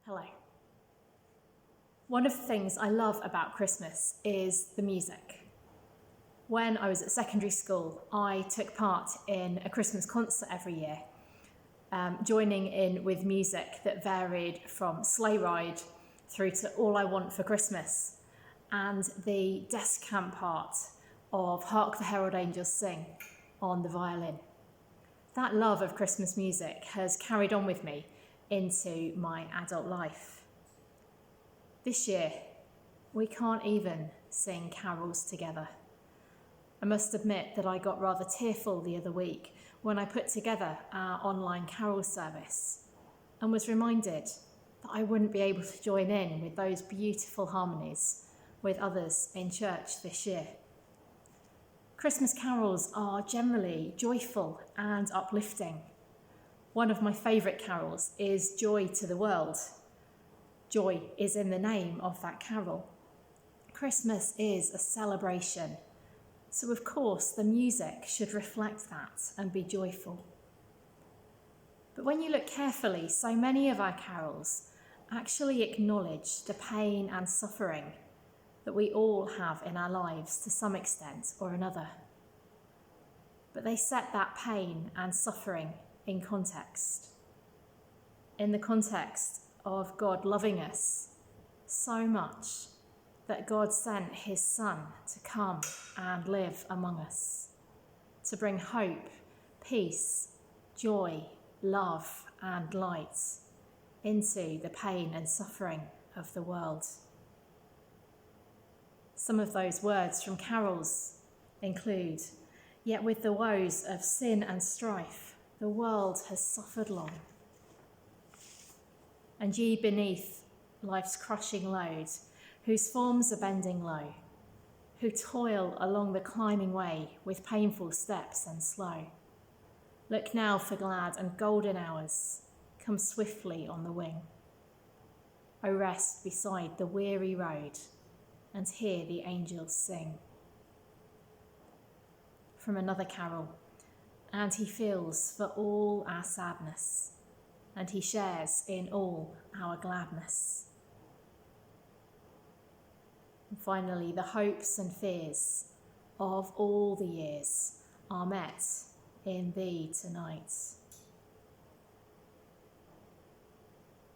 Hello. One of the things I love about Christmas is the music. When I was at secondary school, I took part in a Christmas concert every year, joining in with music that varied from Sleigh Ride through to All I Want for Christmas and the descant part of Hark the Herald Angels Sing on the violin. That love of Christmas music has carried on with me into my adult life. This year, we can't even sing carols together. I must admit that I got rather tearful the other week when I put together our online carol service and was reminded that I wouldn't be able to join in with those beautiful harmonies with others in church this year. Christmas carols are generally joyful and uplifting. One of my favourite carols is Joy to the World. Joy is in the name of that carol. Christmas is a celebration, so of course the music should reflect that and be joyful. But when you look carefully, so many of our carols actually acknowledge the pain and suffering that we all have in our lives to some extent or another. But they set that pain and suffering in context. In the context of God loving us so much that God sent his Son to come and live among us, to bring hope, peace, joy, love and light into the pain and suffering of the world. Some of those words from carols include, "Yet with the woes of sin and strife, the world has suffered long. And ye beneath life's crushing load, whose forms are bending low, who toil along the climbing way with painful steps and slow, look now for glad and golden hours, come swiftly on the wing. O rest beside the weary road, and hear the angels sing." From another carol, "And he feels for all our sadness, and he shares in all our gladness." And finally, the hopes and fears of all the years are met in thee tonight.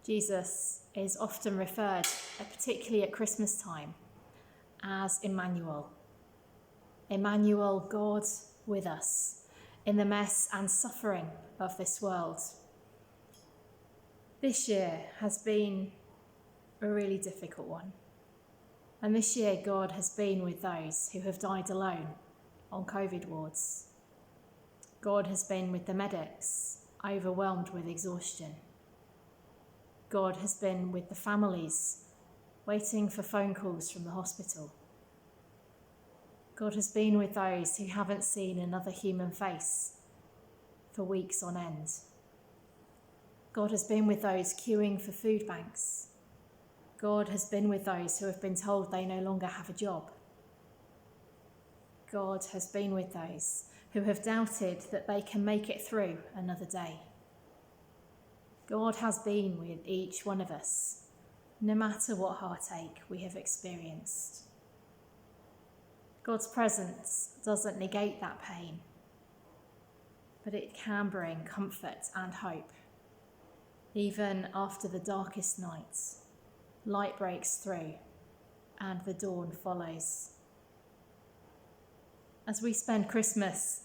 Jesus is often referred, particularly at Christmas time, as Emmanuel. Emmanuel, God with us in the mess and suffering of this world. This year has been a really difficult one. And this year, God has been with those who have died alone on COVID wards. God has been with the medics, overwhelmed with exhaustion. God has been with the families, waiting for phone calls from the hospital. God has been with those who haven't seen another human face for weeks on end. God has been with those queuing for food banks. God has been with those who have been told they no longer have a job. God has been with those who have doubted that they can make it through another day. God has been with each one of us, no matter what heartache we have experienced. God's presence doesn't negate that pain, but it can bring comfort and hope. Even after the darkest nights, light breaks through and the dawn follows. As we spend Christmas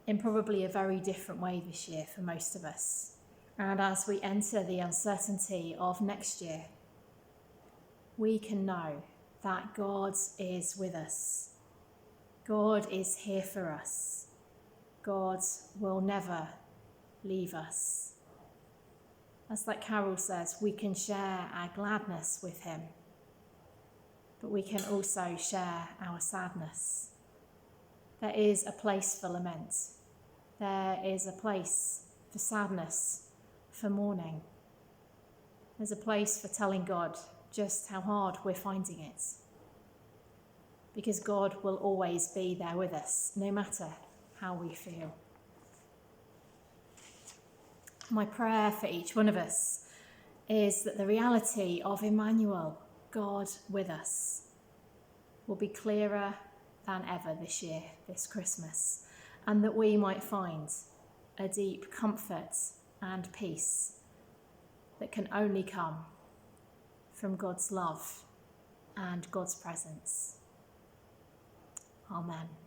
in probably a very different way this year for most of us, and as we enter the uncertainty of next year, we can know that God is with us. God is here for us. God will never leave us. As that carol says, we can share our gladness with him, but we can also share our sadness. There is a place for lament. There is a place for sadness, for mourning. There's a place for telling God just how hard we're finding it. Because God will always be there with us, no matter how we feel. My prayer for each one of us is that the reality of Emmanuel, God with us, will be clearer than ever this year, this Christmas, and that we might find a deep comfort and peace that can only come from God's love and God's presence. Amen.